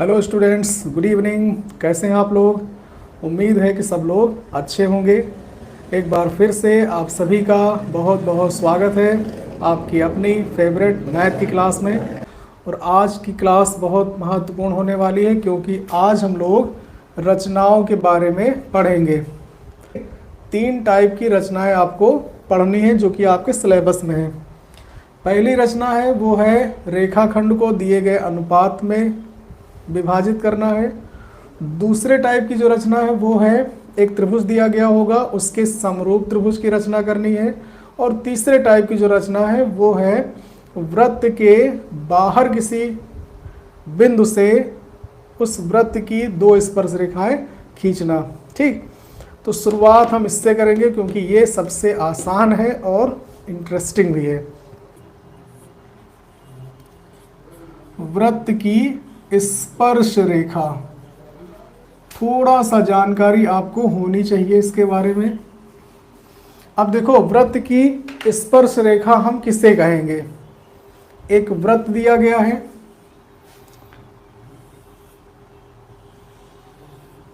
Hello students, good evening. कैसे हैं आप लोग? उम्मीद है कि सब लोग अच्छे होंगे। एक बार फिर से आप सभी का बहुत बहुत स्वागत है आपकी अपनी फेवरेट मैथ की क्लास में। और आज की क्लास बहुत महत्वपूर्ण होने वाली है क्योंकि आज हम लोग रचनाओं के बारे में पढ़ेंगे। 3 टाइप की रचनाएं आपको पढ़नी है जो कि आपके सिलेबस में है। पहली रचना है वो है रेखाखंड को दिए गए अनुपात में विभाजित करना है। दूसरे टाइप की जो रचना है वो है एक त्रिभुज दिया गया होगा उसके समरूप त्रिभुज की रचना करनी है। और तीसरे टाइप की जो रचना है वो है वृत्त के बाहर किसी बिंदु से उस वृत्त की 2 स्पर्श रेखाएं खींचना। ठीक, तो शुरुआत हम इससे करेंगे क्योंकि ये सबसे आसान है और इंटरेस्टिंग भी है। वृत्त की स्पर्श रेखा, थोड़ा सा जानकारी आपको होनी चाहिए इसके बारे में। अब देखो, वृत्त की स्पर्श रेखा हम किसे कहेंगे? एक वृत्त दिया गया है,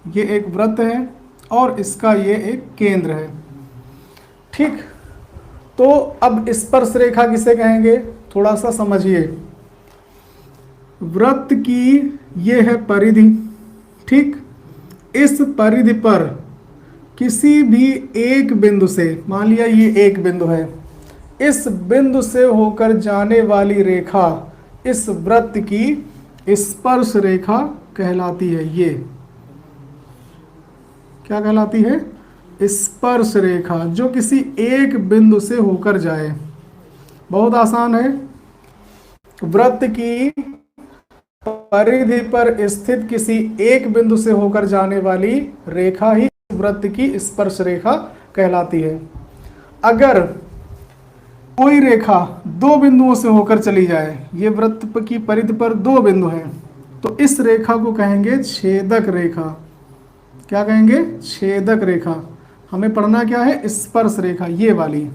ये एक वृत्त है और इसका ये एक केंद्र है। ठीक, तो अब स्पर्श रेखा किसे कहेंगे थोड़ा सा समझिए। वृत्त की ये है परिधि। ठीक, इस परिधि पर किसी भी एक बिंदु से, मान लिया ये एक बिंदु है, इस बिंदु से होकर जाने वाली रेखा इस वृत्त की स्पर्श रेखा कहलाती है। ये क्या कहलाती है? स्पर्श रेखा, जो किसी एक बिंदु से होकर जाए। बहुत आसान है। वृत्त की परिधि पर स्थित किसी एक बिंदु से होकर जाने वाली रेखा ही वृत्त की स्पर्श रेखा कहलाती है। अगर कोई रेखा 2 बिंदुओं से होकर चली जाए, ये वृत्त की परिधि पर 2 बिंदु हैं, तो इस रेखा को कहेंगे छेदक रेखा। क्या कहेंगे? छेदक रेखा। हमें पढ़ना क्या है? स्पर्श रेखा, ये वाली।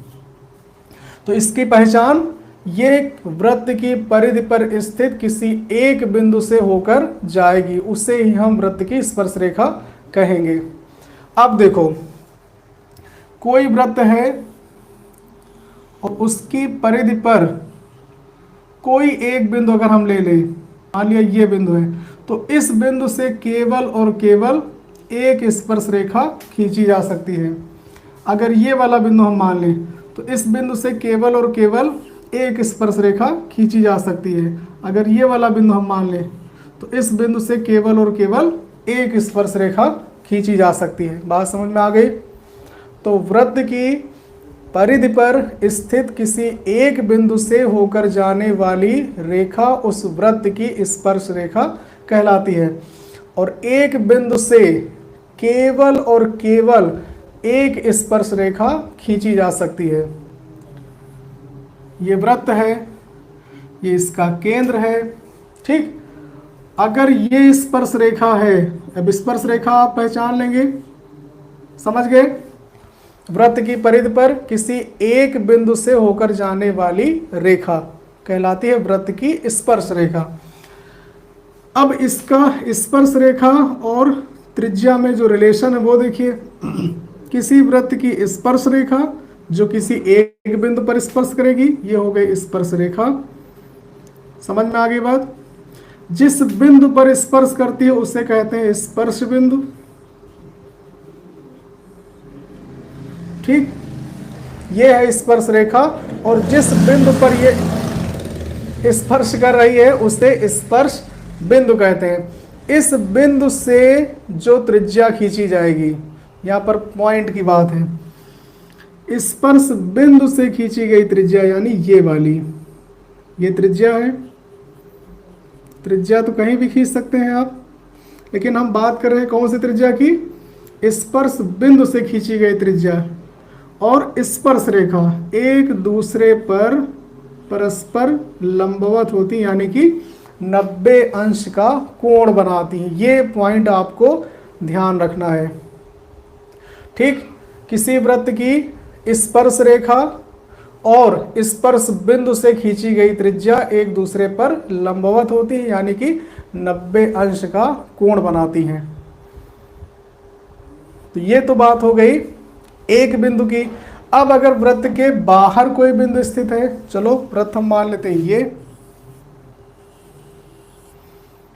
तो इसकी पहचान, ये वृत्त की परिधि पर स्थित किसी एक बिंदु से होकर जाएगी, उसे ही हम वृत्त की स्पर्श रेखा कहेंगे। अब देखो, कोई वृत्त है और उसकी परिधि पर कोई एक बिंदु अगर हम ले लें, मान लिया ये बिंदु है, तो इस बिंदु से केवल और केवल एक स्पर्श रेखा खींची जा सकती है। अगर ये वाला बिंदु हम मान लें तो इस बिंदु से केवल और केवल एक स्पर्श रेखा खींची जा सकती है। अगर ये वाला बिंदु हम मान लें तो इस बिंदु से केवल और केवल एक स्पर्श रेखा खींची जा सकती है। बात समझ में आ गई? तो वृत्त की परिधि पर स्थित किसी एक बिंदु से होकर जाने वाली रेखा उस वृत्त की स्पर्श रेखा कहलाती है। और एक बिंदु से केवल और केवल एक स्पर्श रेखा खींची जा सकती है। ये वृत्त है, ये इसका केंद्र है। ठीक, अगर ये स्पर्श रेखा है, अब स्पर्श रेखा आप पहचान लेंगे, समझ गए? वृत्त की परिधि पर किसी एक बिंदु से होकर जाने वाली रेखा कहलाती है वृत्त की स्पर्श रेखा। अब इसका स्पर्श रेखा और त्रिज्या में जो रिलेशन है वो देखिए। किसी वृत्त की स्पर्श रेखा जो किसी एक बिंदु पर स्पर्श करेगी, ये हो गई स्पर्श रेखा। समझ में आ गई बात? जिस बिंदु पर स्पर्श करती है उसे कहते हैं स्पर्श बिंदु। ठीक, ये है स्पर्श रेखा। और जिस बिंदु पर ये स्पर्श कर रही है उसे स्पर्श बिंदु कहते हैं। इस बिंदु से जो त्रिज्या खींची जाएगी, यहाँ पर पॉइंट की बात है, स्पर्श बिंदु से खींची गई त्रिज्या यानी ये वाली, ये त्रिज्या है। त्रिज्या तो कहीं भी खींच सकते हैं आप, लेकिन हम बात कर रहे हैं कौन सी त्रिज्या की? स्पर्श बिंदु से खींची गई त्रिज्या। और स्पर्श रेखा एक दूसरे पर परस्पर लंबवत होती, यानी कि 90 अंश का कोण बनाती हैं। ये पॉइंट आपको ध्यान रखना है। ठीक, किसी वृत्त की स्पर्श रेखा और स्पर्श बिंदु से खींची गई त्रिज्या एक दूसरे पर लंबवत होती है, यानी कि 90 अंश का कोण बनाती हैं। तो ये तो बात हो गई एक बिंदु की। अब अगर वृत्त के बाहर कोई बिंदु स्थित है, चलो प्रथम मान लेते हैं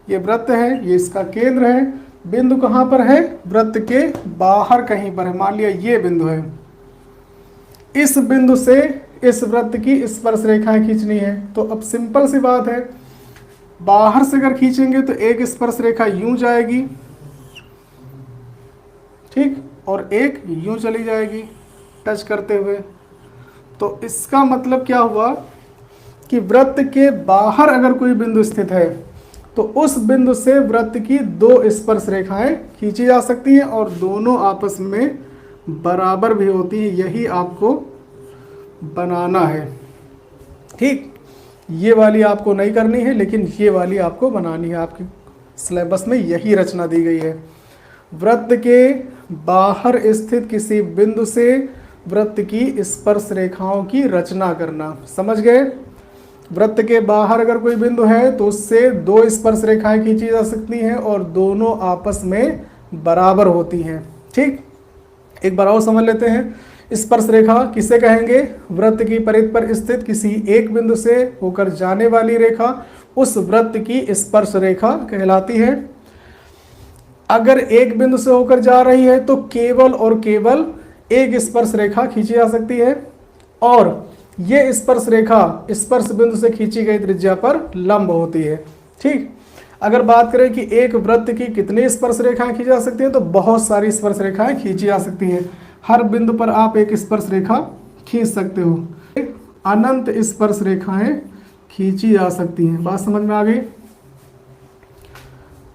ये वृत्त है, ये इसका केंद्र है। बिंदु कहाँ पर है? वृत्त के बाहर कहीं पर है। मान लिया ये बिंदु है। इस बिंदु से इस वृत्त की स्पर्श रेखाएं खींचनी है। तो अब सिंपल सी बात है, बाहर से अगर खींचेंगे तो एक स्पर्श रेखा यूं जाएगी, ठीक, और एक यूं चली जाएगी टच करते हुए। तो इसका मतलब क्या हुआ कि वृत्त के बाहर अगर कोई बिंदु स्थित है तो उस बिंदु से वृत्त की दो स्पर्श रेखाएं खींची जा सकती हैं और दोनों आपस में बराबर भी होती हैं। यही आपको बनाना है, ठीक। ये वाली आपको नहीं करनी है, लेकिन ये वाली आपको बनानी है। आपके सिलेबस में यही रचना दी गई है। वृत्त के बाहर स्थित किसी बिंदु से वृत्त की स्पर्श रेखाओं की रचना करना। समझ गए? वृत्त के बाहर अगर कोई बिंदु है तो उससे दो स्पर्श रेखाएं खींची जा सकती हैं और दोनों आपस में बराबर होती हैं, ठीक। एक बार और समझ लेते हैं। स्पर्श रेखा किसे कहेंगे? वृत्त की परिधि पर स्थित किसी एक बिंदु से होकर जाने वाली रेखा उस वृत्त की स्पर्श रेखा कहलाती है। अगर एक बिंदु से होकर जा रही है तो केवल और केवल एक स्पर्श रेखा खींची जा सकती है और ये स्पर्श रेखा स्पर्श बिंदु से खींची गई त्रिज्या पर लंब होती है, ठीक। अगर बात करें कि एक वृत्त की कितनी स्पर्श रेखाएं खींची जा सकती हैं, तो बहुत सारी स्पर्श रेखाएं खींची जा सकती हैं। हर बिंदु पर आप एक स्पर्श रेखा खींच सकते हो। अनंत स्पर्श रेखाएं खींची जा सकती हैं। बात समझ में आ गई?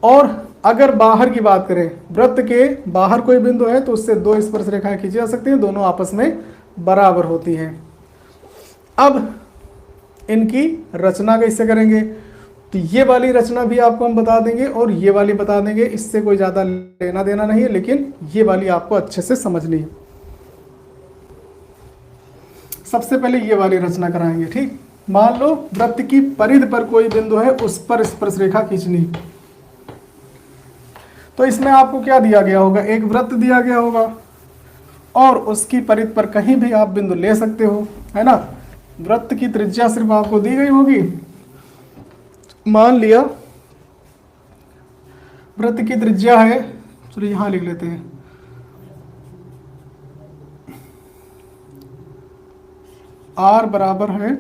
और अगर बाहर की बात करें, वृत्त के बाहर कोई बिंदु है तो उससे दो स्पर्श रेखाएं खींची जा सकती हैं, दोनों आपस में बराबर होती हैं। अब इनकी रचना कैसे करेंगे? तो ये वाली रचना भी आपको हम बता देंगे और ये वाली बता देंगे। इससे कोई ज़्यादा लेना देना नहीं है, लेकिन ये वाली आपको अच्छे से समझनी है। सबसे पहले ये वाली रचना कराएंगे, ठीक। मान लो वृत्त की परिधि पर कोई बिंदु है, उस पर स्पर्श रेखा खींचनी। तो इसमें आपको क्या दिया गया होगा? एक वृत्त दिया गया होगा और उसकी परिधि पर कहीं भी आप बिंदु ले सकते हो, है ना। वृत्त की त्रिज्या सिर्फ आपको दी गई होगी। मान लिया वृत्त की त्रिज्या है, चलो यहां लिख लेते हैं, r बराबर है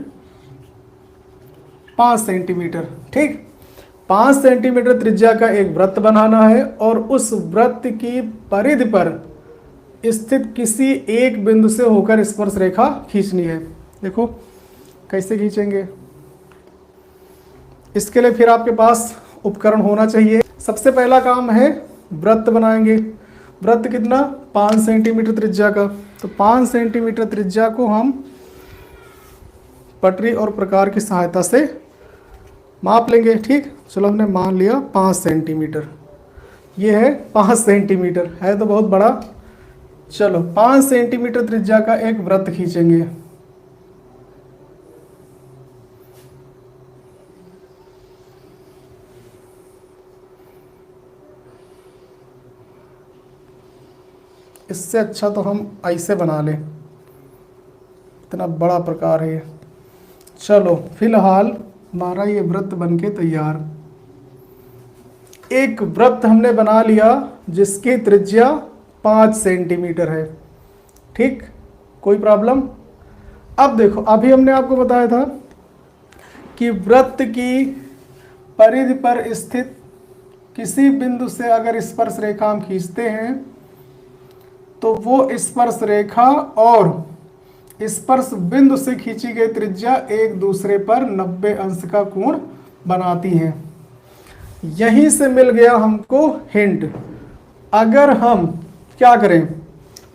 5 सेंटीमीटर, ठीक। 5 सेंटीमीटर त्रिज्या का एक वृत्त बनाना है और उस वृत्त की परिधि पर स्थित किसी एक बिंदु से होकर स्पर्श रेखा खींचनी है। देखो कैसे खींचेंगे। इसके लिए फिर आपके पास उपकरण होना चाहिए। सबसे पहला काम है वृत्त बनाएंगे। वृत्त कितना? 5 सेंटीमीटर त्रिज्या का। तो 5 सेंटीमीटर त्रिज्या को हम पटरी और प्रकार की सहायता से माप लेंगे, ठीक। चलो हमने मान लिया 5 सेंटीमीटर। ये है 5 सेंटीमीटर, है तो बहुत बड़ा। चलो 5 सेंटीमीटर त्रिज्या का एक वृत्त खींचेंगे। इससे अच्छा तो हम ऐसे बना लें, इतना बड़ा प्रकार है। चलो फिलहाल हमारा ये वृत्त बनके तैयार। एक वृत्त हमने बना लिया जिसकी त्रिज्या 5 सेंटीमीटर है, ठीक। कोई प्रॉब्लम? अब देखो, अभी हमने आपको बताया था कि वृत्त की परिधि पर स्थित किसी बिंदु से अगर स्पर्श रेखा हम खींचते हैं तो वो स्पर्श रेखा और स्पर्श बिंदु से खींची गई त्रिज्या एक दूसरे पर 90 अंश का कोण बनाती हैं। यहीं से मिल गया हमको हिंट। अगर हम क्या करें,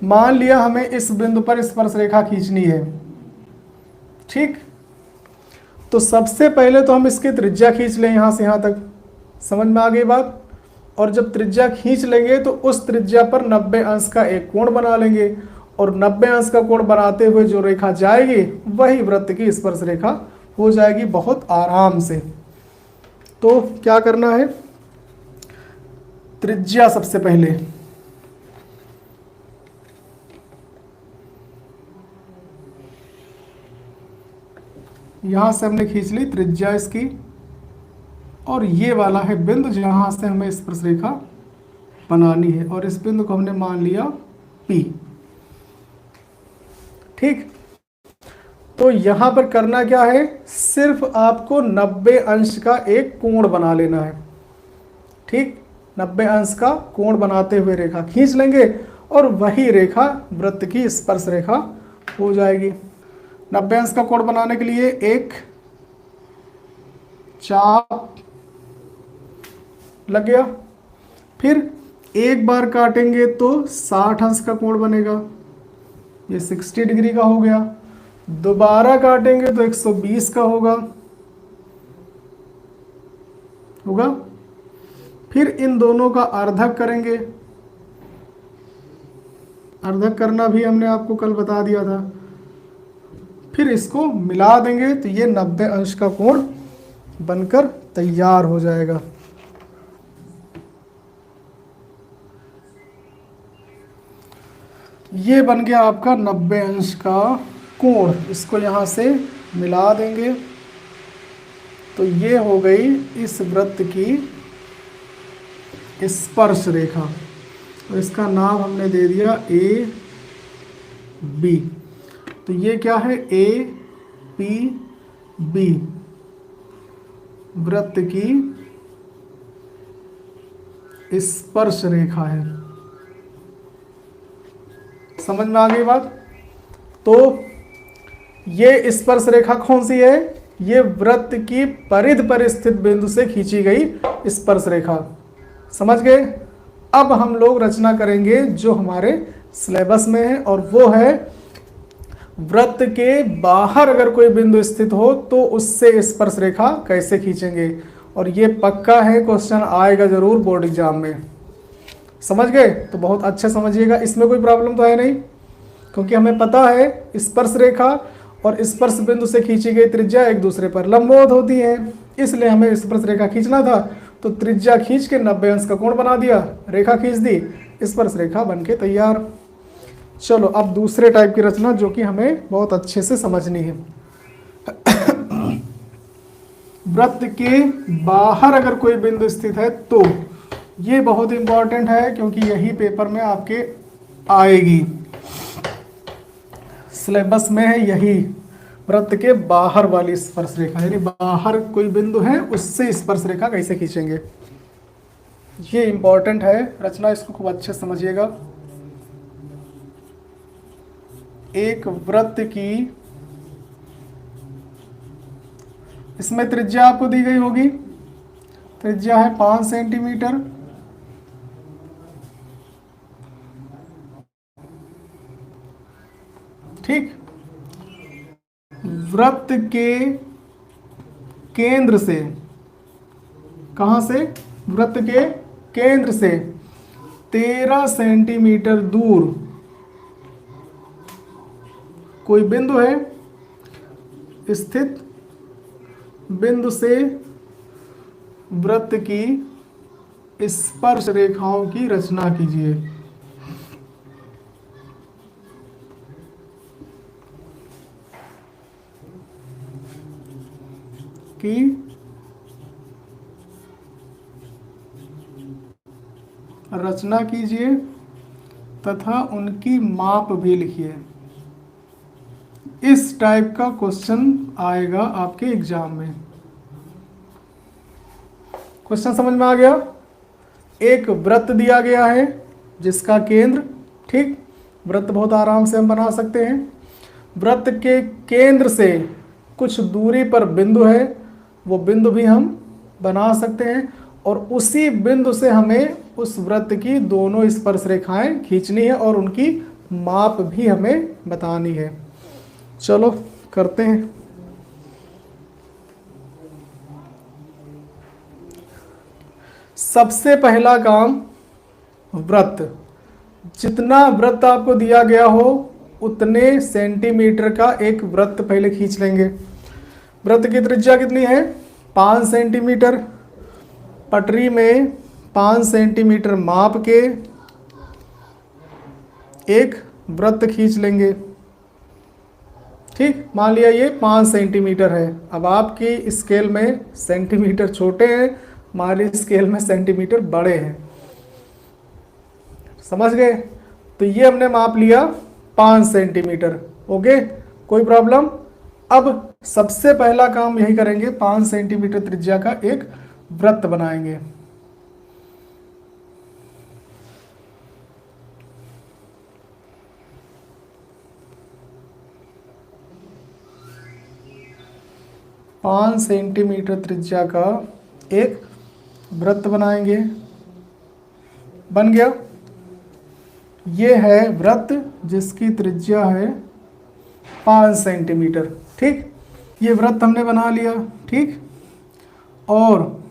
मान लिया हमें इस बिंदु पर स्पर्श रेखा खींचनी है, ठीक। तो सबसे पहले तो हम इसकी त्रिज्या खींच लें यहां से यहां तक। समझ में आ गई बात? और जब त्रिज्या खींच लेंगे तो उस त्रिज्या पर 90 अंश का एक कोण बना लेंगे और 90 अंश का कोण बनाते हुए जो रेखा जाएगी वही वृत्त की स्पर्श रेखा हो जाएगी बहुत आराम से। तो क्या करना है, त्रिज्या सबसे पहले यहां से हमने खींच ली त्रिज्या इसकी, और ये वाला है बिंदु जहां से हमें स्पर्श रेखा बनानी है, और इस बिंदु को हमने मान लिया P। ठीक, तो यहां पर करना क्या है, सिर्फ आपको 90 अंश का एक कोण बना लेना है। ठीक, 90 अंश का कोण बनाते हुए रेखा खींच लेंगे और वही रेखा वृत्त की स्पर्श रेखा हो जाएगी। 90 अंश का कोण बनाने के लिए एक चाप लग गया, फिर एक बार काटेंगे तो 60 अंश का कोण बनेगा, ये 60 डिग्री का हो गया। दोबारा काटेंगे तो 120 का होगा। फिर इन दोनों का अर्धक करेंगे, अर्धक करना भी हमने आपको कल बता दिया था। फिर इसको मिला देंगे तो ये 90 अंश का कोण बनकर तैयार हो जाएगा। ये बन गया आपका 90 अंश का कोण। इसको यहाँ से मिला देंगे तो ये हो गई इस वृत्त की स्पर्श रेखा, और इसका नाम हमने दे दिया ए बी। तो ये क्या है, ए पी बी वृत्त की स्पर्श रेखा है। समझ में आ गई बात? तो ये स्पर्श रेखा कौन सी है, ये वृत्त की परिधि पर स्थित बिंदु से खींची गई स्पर्श रेखा। समझ गए? अब हम लोग रचना करेंगे जो हमारे सिलेबस में है, और वो है वृत्त के बाहर अगर कोई बिंदु स्थित हो तो उससे स्पर्श रेखा कैसे खींचेंगे। और ये पक्का है, क्वेश्चन आएगा जरूर बोर्ड एग्जाम में। समझ गए? तो बहुत अच्छे समझिएगा, इसमें कोई प्रॉब्लम तो है नहीं, क्योंकि हमें पता है स्पर्श रेखा और स्पर्श बिंदु से खींची गई त्रिज्या एक दूसरे पर लंबवत होती है, इसलिए हमें स्पर्श रेखा खींचना था। तो त्रिज्या खींच के 90 अंश का कोण बना दिया, रेखा खींच दी, स्पर्श रेखा बनके तैयार। चलो अब दूसरे टाइप की रचना जो कि हमें बहुत अच्छे से समझनी है। वृत्त के बाहर अगर कोई बिंदु स्थित है तो ये बहुत इंपॉर्टेंट है, क्योंकि यही पेपर में आपके आएगी, सिलेबस में है यही, वृत्त के बाहर वाली स्पर्श रेखा, यानी बाहर कोई बिंदु है उससे स्पर्श रेखा कैसे खींचेंगे। ये इंपॉर्टेंट है रचना, इसको खूब अच्छे से समझिएगा। एक वृत्त की, इसमें त्रिज्या आपको दी गई होगी, त्रिज्या है 5 सेंटीमीटर। ठीक, वृत्त के केंद्र से, कहां से, वृत्त के केंद्र से 13 सेंटीमीटर दूर कोई बिंदु है, स्थित बिंदु से वृत्त की स्पर्श रेखाओं की रचना कीजिए। की रचना कीजिए तथा उनकी माप भी लिखिए। इस टाइप का क्वेश्चन आएगा आपके एग्जाम में। क्वेश्चन समझ में आ गया? एक वृत्त दिया गया है जिसका केंद्र, ठीक, वृत्त बहुत आराम से हम बना सकते हैं। वृत्त के केंद्र से कुछ दूरी पर बिंदु है, वो बिंदु भी हम बना सकते हैं, और उसी बिंदु से हमें उस वृत्त की दोनों स्पर्श रेखाएं खींचनी है और उनकी माप भी हमें बतानी है। चलो करते हैं। सबसे पहला काम, वृत्त, जितना वृत्त आपको दिया गया हो उतने सेंटीमीटर का एक वृत्त पहले खींच लेंगे। वृत्त की त्रिज्या कितनी है? 5 सेंटीमीटर। पटरी में 5 सेंटीमीटर माप के एक वृत्त खींच लेंगे। ठीक, मान लिया ये 5 सेंटीमीटर है। अब आपकी स्केल में सेंटीमीटर छोटे हैं, हमारी स्केल में सेंटीमीटर बड़े हैं, समझ गए। तो ये हमने माप लिया 5 सेंटीमीटर। ओके, कोई प्रॉब्लम। अब सबसे पहला काम यही करेंगे, 5 सेंटीमीटर त्रिज्या का एक वृत्त बनाएंगे। पाँच सेंटीमीटर त्रिज्या का एक वृत्त बनाएंगे। बन गया। ये है वृत्त जिसकी त्रिज्या है 5 सेंटीमीटर। ठीक, ये वृत्त हमने बना लिया। ठीक, और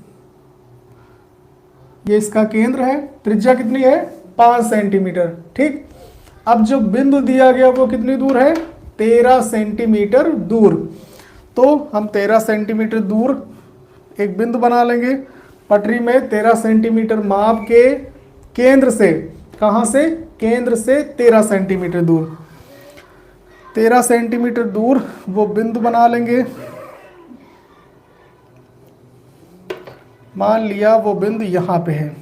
ये इसका केंद्र है, त्रिज्या कितनी है 5 सेंटीमीटर। ठीक, अब जो बिंदु दिया गया वो कितनी दूर है 13 सेंटीमीटर दूर। तो हम 13 सेंटीमीटर दूर एक बिंदु बना लेंगे पटरी में। 13 सेंटीमीटर माप के केंद्र से, कहाँ से, केंद्र से 13 सेंटीमीटर दूर, 13 सेंटीमीटर दूर वो बिंदु बना लेंगे। मान लिया वो बिंदु यहाँ पे है,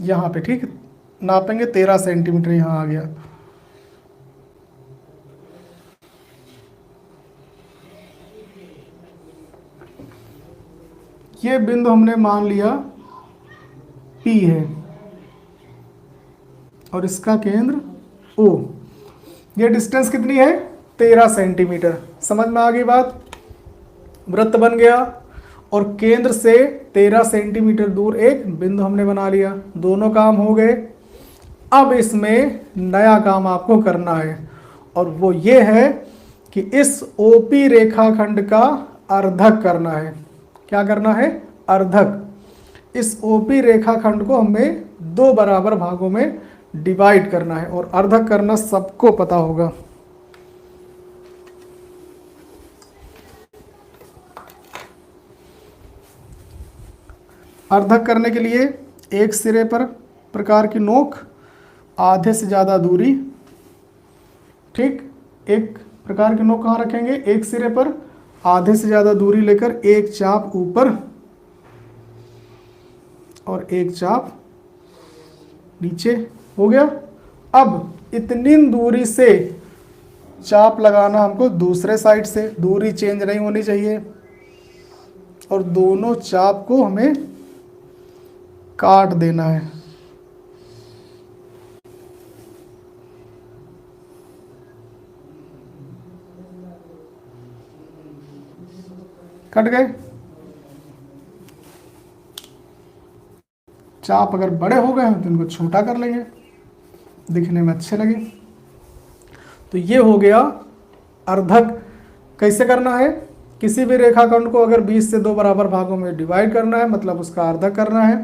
यहाँ पे। ठीक, नापेंगे 13 सेंटीमीटर, यहाँ आ गया। ये बिंदु हमने मान लिया P है और इसका केंद्र O। ये डिस्टेंस कितनी है 13 सेंटीमीटर। समझ में आ गई बात। वृत्त बन गया और केंद्र से 13 सेंटीमीटर दूर एक बिंदु हमने बना लिया। दोनों काम हो गए। अब इसमें नया काम आपको करना है और वो ये है कि इस OP रेखाखंड का अर्धक करना है। क्या करना है, अर्धक। इस OP रेखाखंड को हमें 2 बराबर भागों में डिवाइड करना है और अर्धक करना सबको पता होगा। अर्धक करने के लिए एक सिरे पर प्रकार की नोक, आधे से ज़्यादा दूरी। ठीक, एक प्रकार की नोक कहाँ रखेंगे, एक सिरे पर, आधे से ज़्यादा दूरी लेकर एक चाप ऊपर और एक चाप नीचे। हो गया। अब इतनी दूरी से चाप लगाना हमको दूसरे साइड से, दूरी चेंज नहीं होनी चाहिए। और दोनों चाप को हमें काट देना है। कट गए। चाप अगर बड़े हो गए हैं तो इनको छोटा कर लेंगे, दिखने में अच्छे लगे। तो ये हो गया अर्धक। कैसे करना है, किसी भी रेखाखंड को अगर 20 से 2 बराबर भागों में डिवाइड करना है, मतलब उसका अर्धक करना है,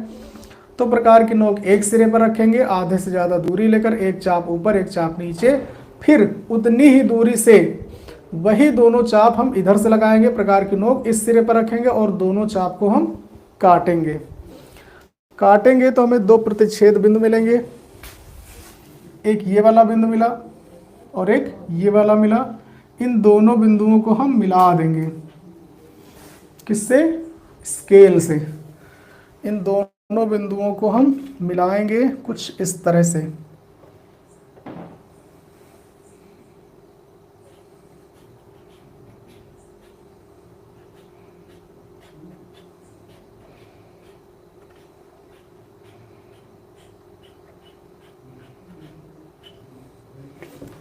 तो प्रकार की नोक एक सिरे पर रखेंगे, आधे से ज़्यादा दूरी लेकर एक चाप ऊपर एक चाप नीचे। फिर उतनी ही दूरी से वही दोनों चाप हम इधर से लगाएंगे, प्रकार की नोक इस सिरे पर रखेंगे और दोनों चाप को हम काटेंगे। काटेंगे तो हमें 2 प्रतिच्छेद बिंदु मिलेंगे। एक ये वाला बिंदु मिला और एक ये वाला मिला। इन दोनों बिंदुओं को हम मिला देंगे। किससे, स्केल से। इन दोनों बिंदुओं को हम मिलाएंगे कुछ इस तरह से।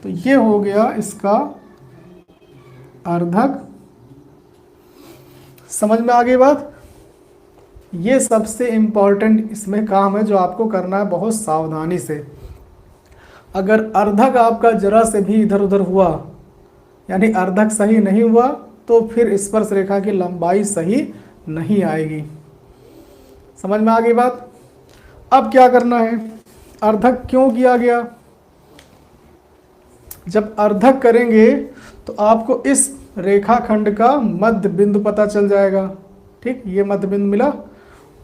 तो ये हो गया इसका अर्धक। समझ में आ गई बात। ये सबसे इम्पॉर्टेंट इसमें काम है जो आपको करना है बहुत सावधानी से। अगर अर्धक आपका जरा से भी इधर उधर हुआ, यानी अर्धक सही नहीं हुआ, तो फिर स्पर्श रेखा की लंबाई सही नहीं आएगी। समझ में आ गई बात। अब क्या करना है, अर्धक क्यों किया गया। जब अर्धक करेंगे तो आपको इस रेखाखंड का मध्य बिंदु पता चल जाएगा। ठीक, ये मध्य बिंदु मिला।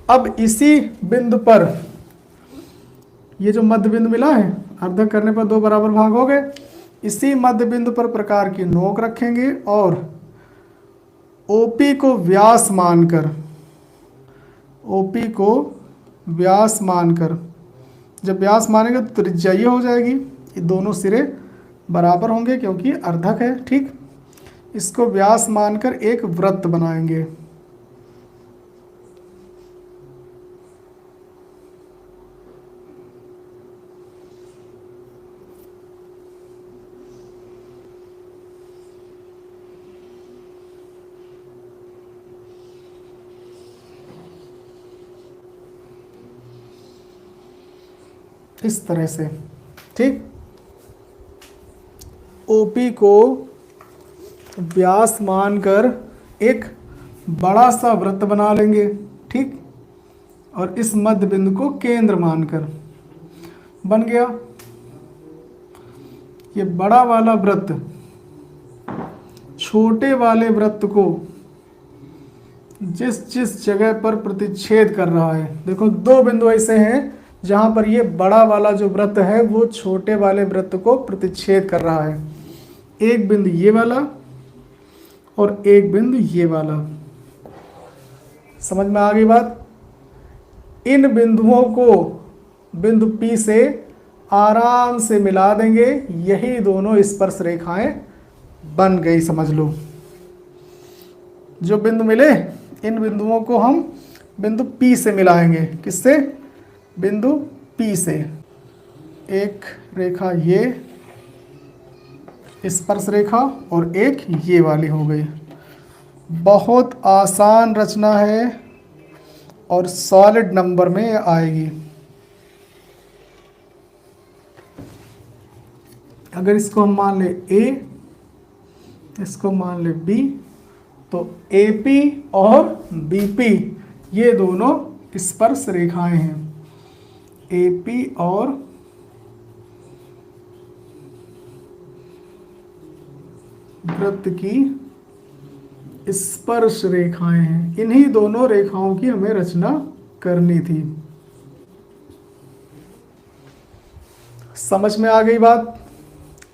अब इसी बिंदु पर ये जो मध्य बिंदु मिला है, अर्धक करने पर 2 बराबर भाग हो गए। इसी मध्य बिंदु पर प्रकार की नोक रखेंगे और ओपी को व्यास मानकर, ओपी को व्यास मानकर, जब व्यास मानेंगे तो त्रिज्या ये हो जाएगी, ये दोनों सिरे बराबर होंगे क्योंकि अर्धक है। ठीक, इसको व्यास मानकर एक वृत्त बनाएंगे। इस तरह से, ठीक, ओपी को व्यास मानकर एक बड़ा सा वृत्त बना लेंगे। ठीक, और इस मध्य बिंदु को केंद्र मानकर बन गया। ये बड़ा वाला वृत्त छोटे वाले वृत्त को जिस जिस जगह पर प्रतिच्छेद कर रहा है, देखो 2 बिंदु ऐसे हैं जहां पर ये बड़ा वाला जो वृत्त है वो छोटे वाले वृत्त को प्रतिच्छेद कर रहा है। एक बिंदु ये वाला और एक बिंदु ये वाला। समझ में आ गई बात? इन बिंदुओं को बिंदु P से आराम से मिला देंगे, यही दोनों स्पर्श रेखाएं बन गई, समझ लो। जो बिंदु मिले इन बिंदुओं को हम बिंदु P से मिलाएंगे। किससे? बिंदु P से। एक रेखा ये स्पर्श रेखा और एक ये वाली हो गई। बहुत आसान रचना है और सॉलिड नंबर में आएगी। अगर इसको हम मान ले A, इसको मान ले B, तो AP और BP ये दोनों स्पर्श रेखाएं हैं। AP और वृत्त की स्पर्श रेखाएं हैं। इन्हीं दोनों रेखाओं की हमें रचना करनी थी। समझ में आ गई बात?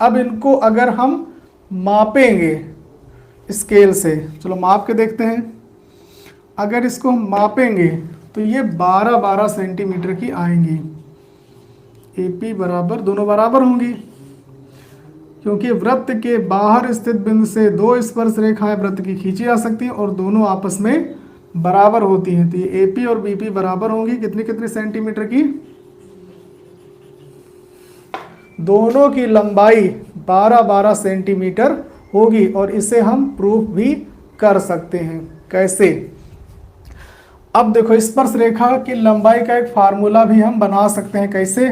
अब इनको अगर हम मापेंगे स्केल से, चलो माप के देखते हैं। अगर इसको हम मापेंगे तो ये 12-12 सेंटीमीटर की आएंगी। AP बराबर, दोनों बराबर होंगी क्योंकि वृत्त के बाहर स्थित बिंदु से 2 स्पर्श रेखाएं वृत्त की खींची जा सकती हैं और दोनों आपस में बराबर होती हैं। तो ये AP और BP बराबर होंगी कितनी कितनी सेंटीमीटर की? दोनों की लंबाई 12-12 सेंटीमीटर होगी और इसे हम प्रूफ भी कर सकते हैं। कैसे? अब देखो, स्पर्श रेखा की लंबाई का एक फार्मूला भी हम बना सकते हैं। कैसे?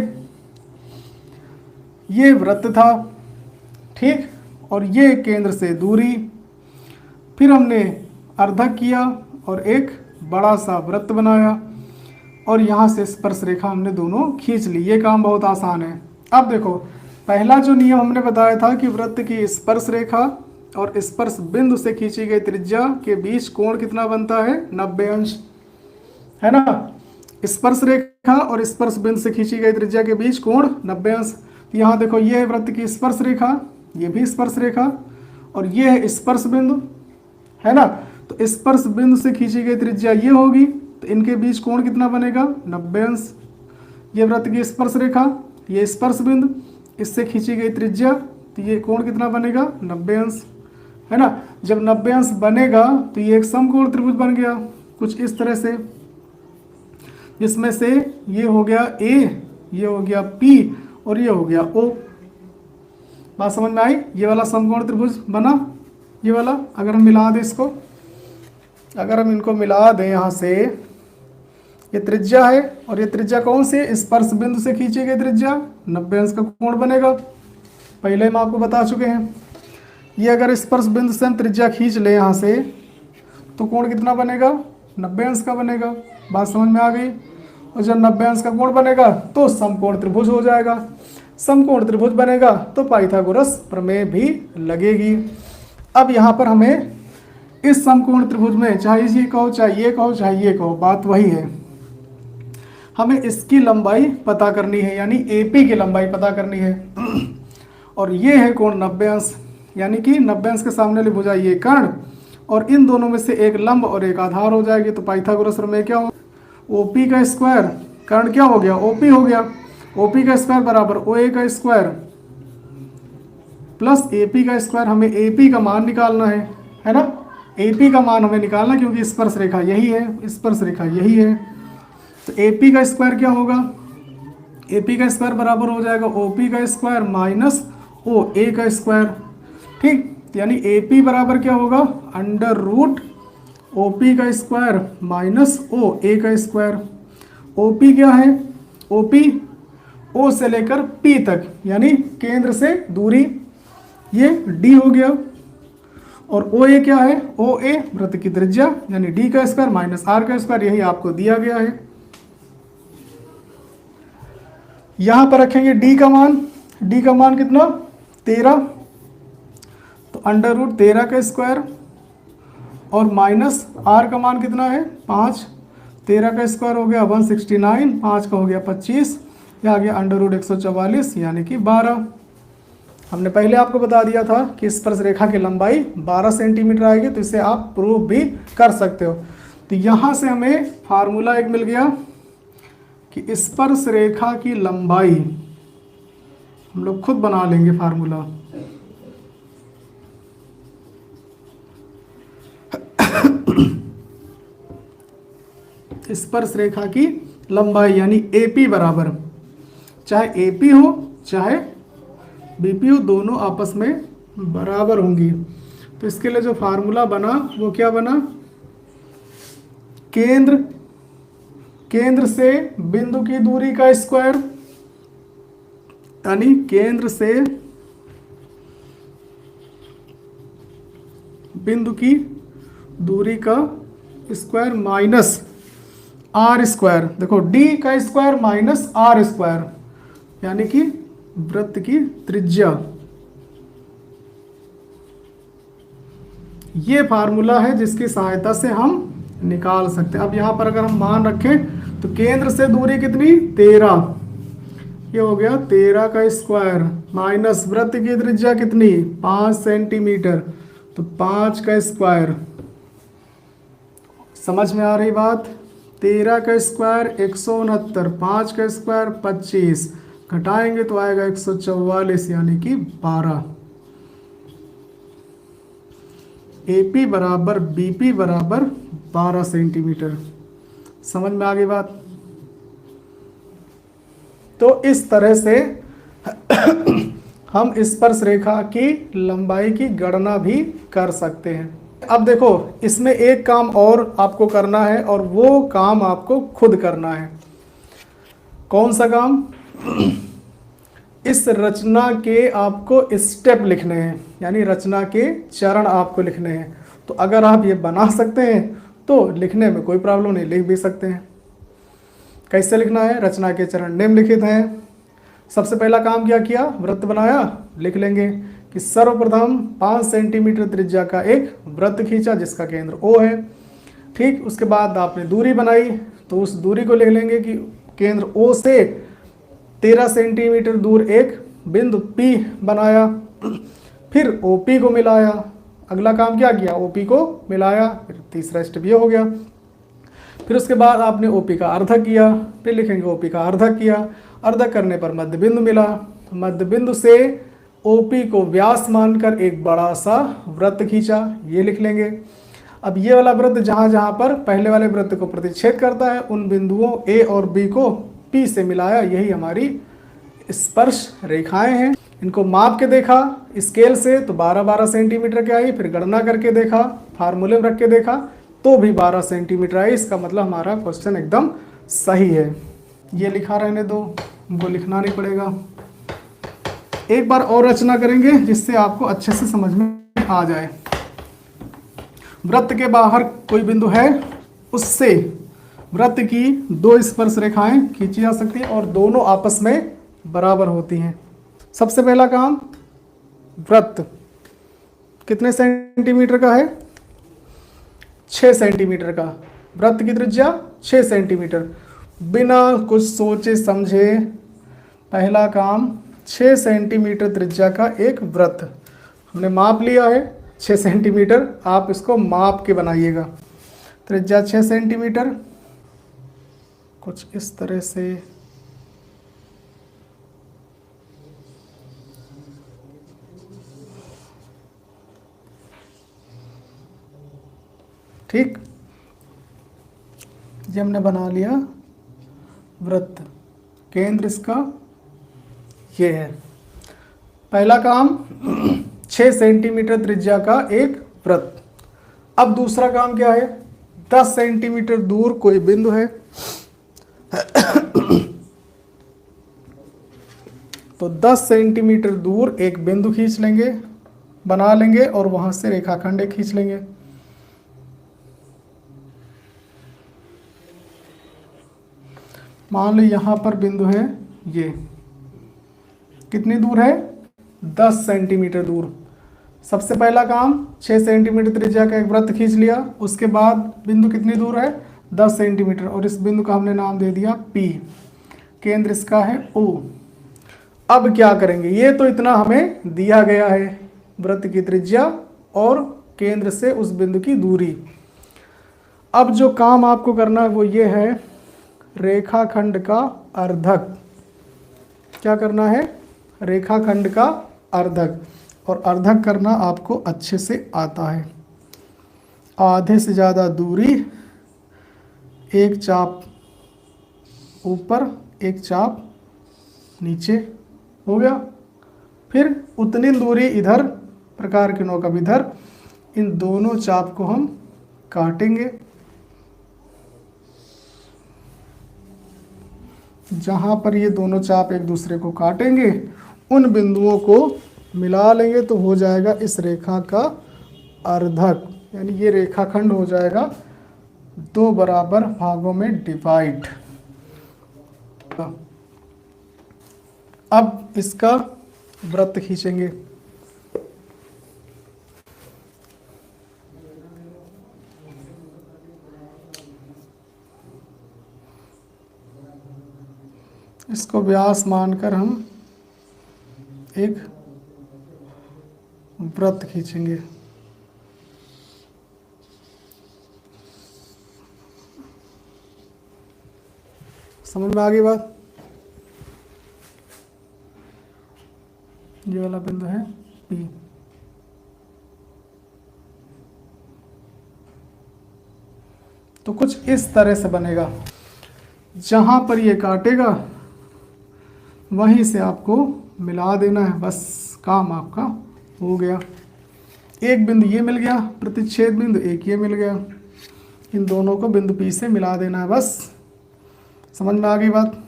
ये वृत्त था, ठीक, और ये केंद्र से दूरी, फिर हमने अर्धक किया और एक बड़ा सा वृत्त बनाया और यहाँ से स्पर्श रेखा हमने दोनों खींच ली। ये काम बहुत आसान है। अब देखो, पहला जो नियम हमने बताया था कि वृत्त की स्पर्श रेखा और स्पर्श बिंदु से खींची गई त्रिज्या के बीच कोण कितना बनता है? 90 अंश, है ना। स्पर्श रेखा और स्पर्श बिंदु से खींची गई त्रिज्या के बीच कोण 90 अंश। यहाँ देखो, ये है वृत्त की स्पर्श रेखा, ये भी स्पर्श रेखा, और ये है स्पर्श बिंदु, है ना। तो स्पर्श बिंदु से खींची गई त्रिज्या ये होगी, तो इनके बीच कोण कितना बनेगा? 90 अंश। ये वृत्त की स्पर्श रेखा, ये स्पर्श बिंदु, इससे खींची गई त्रिज्या, तो ये कोण कितना बनेगा? 90 अंश, है ना। जब 90 अंश बनेगा तो ये एक समकोण त्रिभुज बन गया कुछ इस तरह से, जिसमें से ये हो गया A, ये हो गया P और ये हो गया O। बात समझ में आई? ये वाला समकोण त्रिभुज बना, ये वाला। अगर हम मिला दें इसको, अगर हम इनको मिला दें यहाँ से, ये त्रिज्या है और ये त्रिज्या कौन सी है? स्पर्श बिंदु से खींची गई त्रिज्या, 90 अंश का कोण बनेगा। पहले हम आपको बता चुके हैं। ये अगर स्पर्श बिंदु से हम त्रिज्या खींच ले यहाँ से, तो कोण कितना बनेगा? 90 अंश का बनेगा। बात समझ में आ गई? और जब 90 अंश का कोण बनेगा तो समकोण त्रिभुज हो जाएगा। समकोण त्रिभुज बनेगा तो पाइथागोरस प्रमेय भी लगेगी। अब यहाँ पर हमें इस समकोण त्रिभुज में चाहे ये कहो चाहे ये कहो चाहे ये कहो, बात वही है। हमें इसकी लंबाई पता करनी है, यानी AP की लंबाई पता करनी है। और ये है कोण 90 अंश, यानी कि 90 अंश के सामने वाली भुजा ये कर्ण, और इन दोनों में से एक लंब और एक आधार हो जाएगी। तो पाइथागोरस प्रमेय क्या हो, OP का स्क्वायर, कर्ण क्या हो गया, OP हो गया। OP का स्क्वायर बराबर OA का स्क्वायर प्लस AP का स्क्वायर। हमें AP का मान निकालना है ना। AP का मान हमें निकालना, क्योंकि स्पर्श रेखा यही है, स्पर्श रेखा यही है। तो AP का स्क्वायर क्या होगा, AP का स्क्वायर बराबर हो जाएगा OP का स्क्वायर माइनस OA का स्क्वायर। ठीक, यानी AP बराबर क्या होगा, अंडर रूट OP का स्क्वायर माइनस OA का स्क्वायर। OP क्या है, OP O से लेकर P तक, यानी केंद्र से दूरी, ये D हो गया। और OA क्या है, OA वृत्त की त्रिज्या, यानी D का स्क्वायर माइनस R का स्क्वायर, यही आपको दिया गया है। यहां पर रखेंगे D का मान कितना, 13, तो अंडर रूट 13 का स्क्वायर और माइनस R का मान कितना है 5, 13 का स्क्वायर हो गया 169, 5 का हो गया 25, यह आ गया अंडर रूट 144 यानी कि 12। हमने पहले आपको बता दिया था कि स्पर्श रेखा की लंबाई 12 सेंटीमीटर आएगी, तो इसे आप प्रूव भी कर सकते हो। तो यहाँ से हमें फार्मूला एक मिल गया कि स्पर्श रेखा की लंबाई, हम लोग खुद बना लेंगे फार्मूला। स्पर्श रेखा की लंबाई यानी AP बराबर, चाहे AP हो चाहे BP हो, दोनों आपस में बराबर होंगी। तो इसके लिए जो फार्मूला बना वो क्या बना, केंद्र से बिंदु की दूरी का स्क्वायर, यानी केंद्र से बिंदु की दूरी का स्क्वायर माइनस R स्क्वायर। देखो D का स्क्वायर माइनस R स्क्वायर, यानी कि वृत्त की त्रिज्या। ये फार्मूला है जिसकी सहायता से हम निकाल सकते हैं। अब यहां पर अगर हम मान रखें तो केंद्र से दूरी कितनी 13, ये हो गया 13 का स्क्वायर माइनस वृत्त की त्रिज्या कितनी 5 सेंटीमीटर, तो 5 का स्क्वायर। समझ में आ रही बात, 13 का स्क्वायर 169, 5 का स्क्वायर 25, घटाएंगे तो आएगा 144 यानी कि 12। AP बराबर BP बराबर 12 सेंटीमीटर। समझ में आ गई बात। तो इस तरह से हम स्पर्श रेखा की लंबाई की गणना भी कर सकते हैं। अब देखो इसमें एक काम और आपको करना है, और वो काम आपको खुद करना है। कौन सा काम, इस रचना के आपको स्टेप लिखने हैं, यानी रचना के चरण आपको लिखने हैं। तो अगर आप ये बना सकते हैं तो लिखने में कोई प्रॉब्लम नहीं, लिख भी सकते हैं। कैसे लिखना है, रचना के चरण निम्नलिखित हैं। सबसे पहला काम क्या किया, वृत्त बनाया, लिख लेंगे कि सर्वप्रथम 5 सेंटीमीटर त्रिज्या का एक वृत्त खींचा जिसका केंद्र O है। ठीक, उसके बाद आपने दूरी बनाई, तो उस दूरी को लिख लेंगे कि केंद्र O से 13 सेंटीमीटर दूर एक बिंदु P बनाया, फिर OP को मिलाया। अगला काम क्या किया, OP को मिलाया, फिर तीसरा स्टेप ये हो गया। फिर उसके बाद आपने OP का अर्धक किया, फिर लिखेंगे OP का अर्धक किया, अर्धक करने पर मध्य बिंदु मिला, मध्य बिंदु से OP को व्यास मानकर एक बड़ा सा वृत्त खींचा, ये लिख लेंगे। अब ये वाला वृत्त जहाँ जहाँ पर पहले वाले वृत्त को प्रतिच्छेद करता है, उन बिंदुओं A और B को P से मिलाया, यही हमारी स्पर्श रेखाएं हैं। इनको माप के देखा स्केल से तो 12-12 सेंटीमीटर के आई, फिर गणना करके देखा, फार्मूले में रख के देखा तो भी 12 सेंटीमीटर आई। इसका मतलब हमारा क्वेश्चन एकदम सही है। ये लिखा रहने दो, हमको लिखना नहीं पड़ेगा। एक बार और रचना करेंगे जिससे आपको अच्छे से समझ में आ जाए। वृत्त के बाहर कोई बिंदु है, उससे वृत्त की 2 स्पर्श रेखाएं खींची जा सकती हैं और दोनों आपस में बराबर होती हैं। सबसे पहला काम, वृत्त कितने सेंटीमीटर का है, 6 सेंटीमीटर का, वृत्त की त्रिज्या 6 सेंटीमीटर। बिना कुछ सोचे समझे पहला काम, 6 सेंटीमीटर त्रिज्या का एक वृत्त हमने माप लिया है 6 सेंटीमीटर। आप इसको माप के बनाइएगा। त्रिज्या 6 सेंटीमीटर, कुछ इस तरह से ठीक, ये हमने बना लिया वृत्त। केंद्र इसका ये है। पहला काम 6 सेंटीमीटर त्रिज्या का एक वृत्त। अब दूसरा काम क्या है, 10 सेंटीमीटर दूर कोई बिंदु है तो 10 सेंटीमीटर दूर एक बिंदु खींच लेंगे, बना लेंगे और वहां से रेखाखंड एक खींच लेंगे। मान लो यहां पर बिंदु है, ये कितनी दूर है, 10 सेंटीमीटर दूर। सबसे पहला काम 6 सेंटीमीटर त्रिज्या का एक वृत्त खींच लिया, उसके बाद बिंदु कितनी दूर है, 10 सेंटीमीटर, और इस बिंदु का हमने नाम दे दिया P। केंद्र इसका है O। अब क्या करेंगे, ये तो इतना हमें दिया गया है, वृत्त की त्रिज्या और केंद्र से उस बिंदु की दूरी। अब जो काम आपको करना है वो ये है, रेखाखंड का अर्धक। क्या करना है, रेखाखंड का अर्धक, और अर्धक करना आपको अच्छे से आता है। आधे से ज़्यादा दूरी, एक चाप ऊपर एक चाप नीचे, हो गया। फिर उतनी दूरी इधर, प्रकार के नौका इधर, इन दोनों चाप को हम काटेंगे। जहाँ पर ये दोनों चाप एक दूसरे को काटेंगे उन बिंदुओं को मिला लेंगे तो हो जाएगा इस रेखा का अर्धक, यानी ये रेखाखंड हो जाएगा 2 बराबर भागों में डिवाइड। अब इसका वृत्त खींचेंगे। इसको व्यास मानकर हम एक वृत्त खींचेंगे। समझ में आ गई बात। ये वाला बिंदु है P। तो कुछ इस तरह से बनेगा, जहां पर ये काटेगा वहीं से आपको मिला देना है, बस काम आपका हो गया। एक बिंदु ये मिल गया, प्रतिच्छेद बिंदु एक ये मिल गया, इन दोनों को बिंदु P से मिला देना है, बस। समझ में आ गई बात।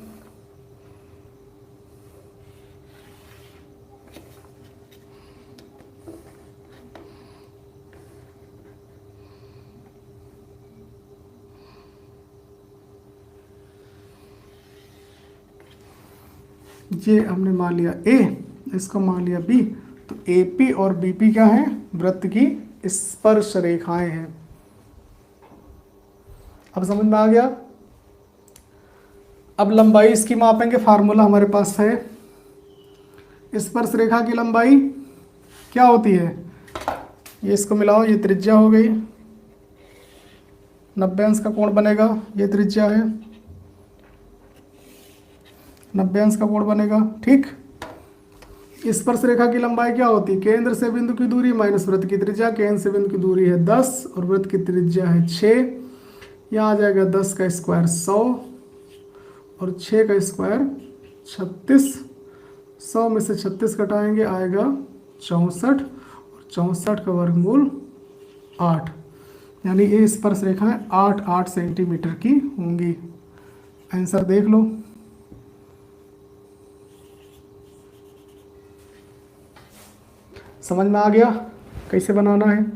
ये हमने मान लिया A, इसको मान लिया B, तो AP और BP क्या है, वृत्त की स्पर्श रेखाएं हैं। अब समझ में आ गया। अब लंबाई इसकी मापेंगे, फार्मूला हमारे पास है। स्पर्श रेखा की लंबाई क्या होती है, ये इसको मिलाओ, ये त्रिज्या हो गई, 90 अंश का कोण बनेगा, ये त्रिज्या है, 90 अंश का कोण बनेगा, ठीक। स्पर्श रेखा की लंबाई क्या होती है, केंद्र से बिंदु की दूरी माइनस वृत्त की त्रिज्या। केंद्र से बिंदु की दूरी है 10 और वृत्त की त्रिज्या है 6। यहाँ आ जाएगा 10 का स्क्वायर 100 और 6 का स्क्वायर 36। 100 में से 36 घटाएंगे आएगा 64 और 64 का वर्गमूल 8, यानी ये स्पर्श रेखाएं 8 सेंटीमीटर की होंगी। आंसर देख लो। समझ में आ गया कैसे बनाना है।